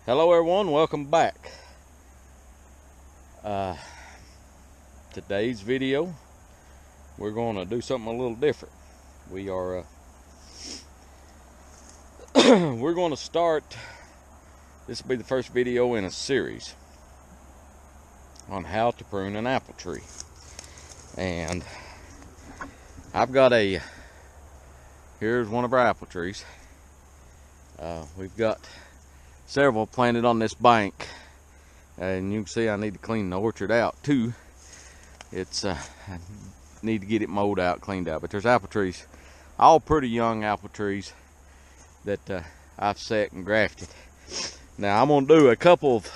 Hello everyone, welcome back. Today's video, we're going to do something a little different. We are we're going to start, this will be the first video in a series on how to prune an apple tree. And I've got here's one of our apple trees. We've got several planted on this bank, and you can see I need to clean the orchard out too. I need to get it mowed out, cleaned out. But there's apple trees, all pretty young apple trees that I've set and grafted. Now I'm gonna do a couple of,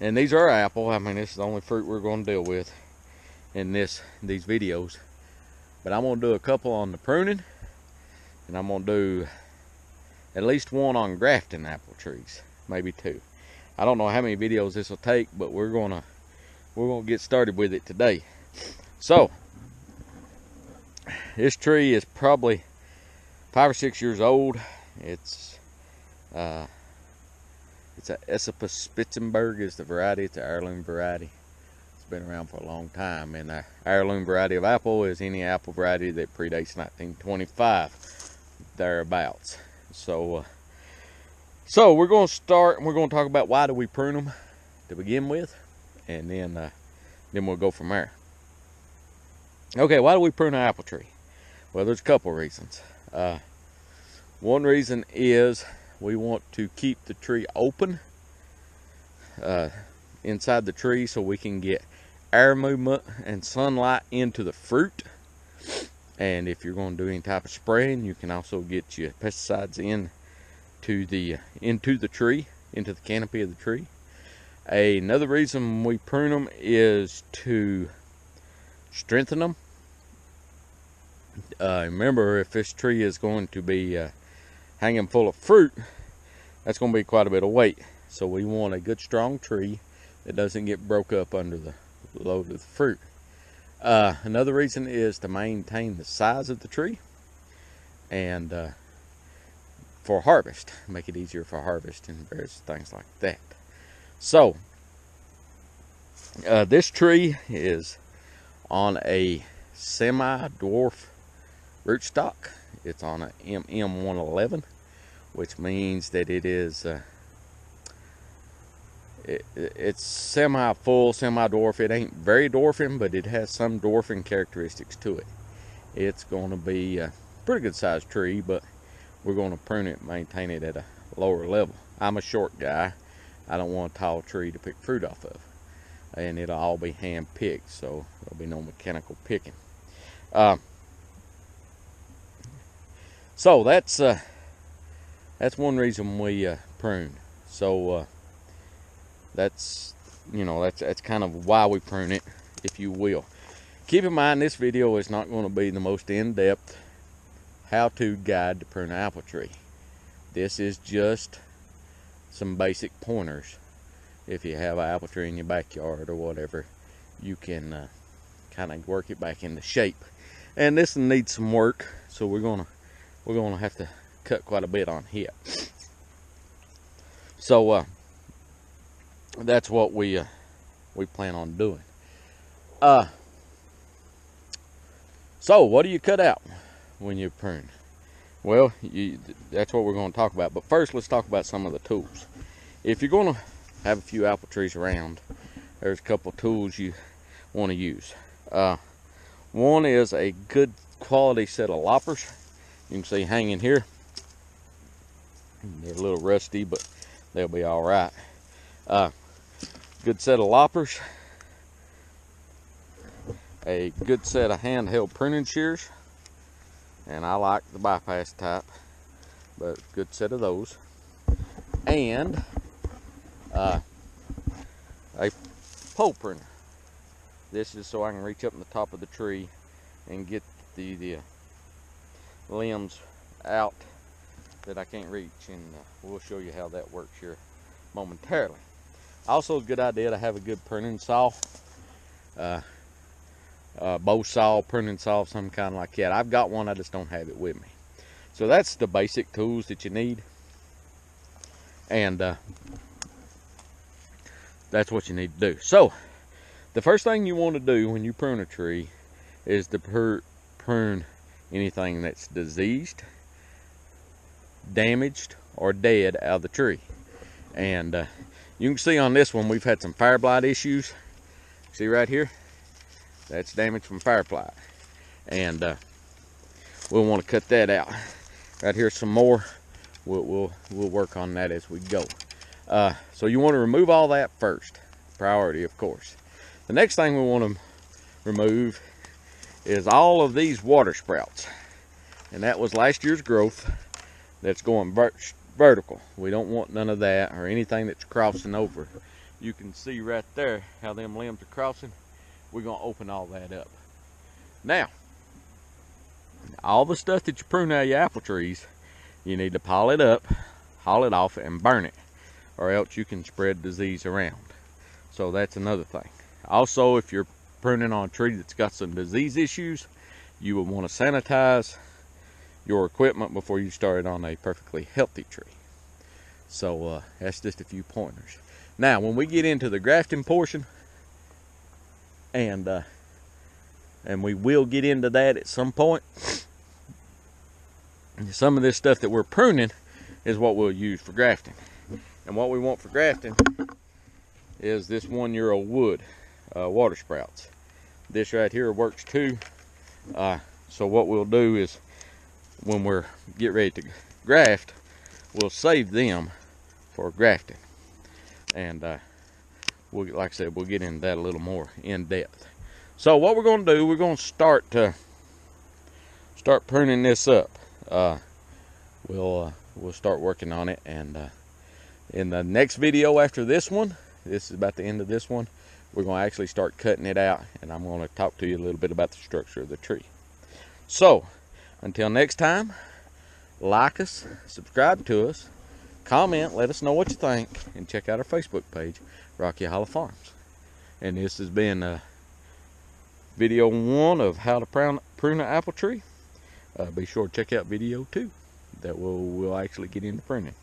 and these are apple. I mean, this is the only fruit we're gonna deal with in these videos. But I'm gonna do a couple on the pruning, and I'm gonna do at least one on grafting apple trees, maybe two. I don't know how many videos this will take, but we're gonna get started with it today. So this tree is probably 5 or 6 years old. It's a Esopus Spitzenberg is the variety. It's an heirloom variety. It's been around for a long time, and the heirloom variety of apple is any apple variety that predates 1925, thereabouts. So we're going to start, and we're going to talk about why do we prune them to begin with, and then we'll go from there. Okay, why do we prune an apple tree? Well, there's a couple reasons. One reason is we want to keep the tree open inside the tree so we can get air movement and sunlight into the fruit. And if you're going to do any type of spraying, you can also get your pesticides into the tree, into the canopy of the tree. Another reason we prune them is to strengthen them. Remember, if this tree is going to be hanging full of fruit, that's going to be quite a bit of weight. So we want a good strong tree that doesn't get broke up under the load of the fruit. Another reason is to maintain the size of the tree, and for harvest, make it easier for harvest and various things like that. So this tree is on a semi-dwarf rootstock. It's on a MM111, which means that it is it's semi-full, semi-dwarf. It ain't very dwarfing, but it has some dwarfing characteristics to it. It's going to be a pretty good sized tree, but we're going to prune it and maintain it at a lower level. I'm a short guy. I don't want a tall tree to pick fruit off of, and it'll all be hand picked, so there'll be no mechanical picking. So that's one reason we prune. So that's kind of why we prune it, if you will. Keep in mind, this video is not going to be the most in-depth how-to guide to prune an apple tree. This is just some basic pointers. If you have an apple tree in your backyard or whatever, you can kind of work it back into shape. And this needs some work, so we're gonna have to cut quite a bit on here. So that's what we plan on doing. So what do you cut out when you prune? Well, that's what we're going to talk about. But first, let's talk about some of the tools. If you're going to have a few apple trees around, there's a couple tools you want to use. One is a good quality set of loppers. You can see hanging here. They're a little rusty, but they'll be all right. Good set of loppers, a good set of handheld pruning shears, and I like the bypass type, but good set of those, and a pole pruner. This is so I can reach up in the top of the tree and get the limbs out that I can't reach, and we'll show you how that works here momentarily. Also, a good idea to have a good pruning saw, bow saw, pruning saw, some kind like that. I've got one, I just don't have it with me. So that's the basic tools that you need. And that's what you need to do. So the first thing you want to do when you prune a tree is to prune anything that's diseased, damaged, or dead out of the tree. And you can see on this one we've had some fire blight issues. See right here, that's damage from fire blight, and we'll want to cut that out. Right here some more. We'll work on that as we go. So you want to remove all that first, priority of course. The next thing we want to remove is all of these water sprouts, and that was last year's growth that's going vertical. We don't want none of that or anything that's crossing over. You can see right there how them limbs are crossing. We're going to open all that up. Now, all the stuff that you prune out of your apple trees, you need to pile it up, haul it off, and burn it, or else you can spread disease around. So that's another thing. Also, if you're pruning on a tree that's got some disease issues, you will want to sanitize your equipment before you start on a perfectly healthy tree. So that's just a few pointers. Now, when we get into the grafting portion, and we will get into that at some point, some of this stuff that we're pruning is what we'll use for grafting. And what we want for grafting is this 1-year-old wood water sprouts. This right here works too. So what we'll do is, when we're get ready to graft, we'll save them for grafting. And we'll, like I said, we'll get into that a little more in depth. So what we're going to do, we're going to start pruning this up. We'll start working on it, and in the next video after this one, this is about the end of this one, we're going to actually start cutting it out, and I'm going to talk to you a little bit about the structure of the tree. So until next time, like us, subscribe to us, comment, let us know what you think, and check out our Facebook page, Rocky Hollow Farms. And this has been video 1 of how to prune an apple tree. Be sure to check out video 2 that we'll actually get into pruning.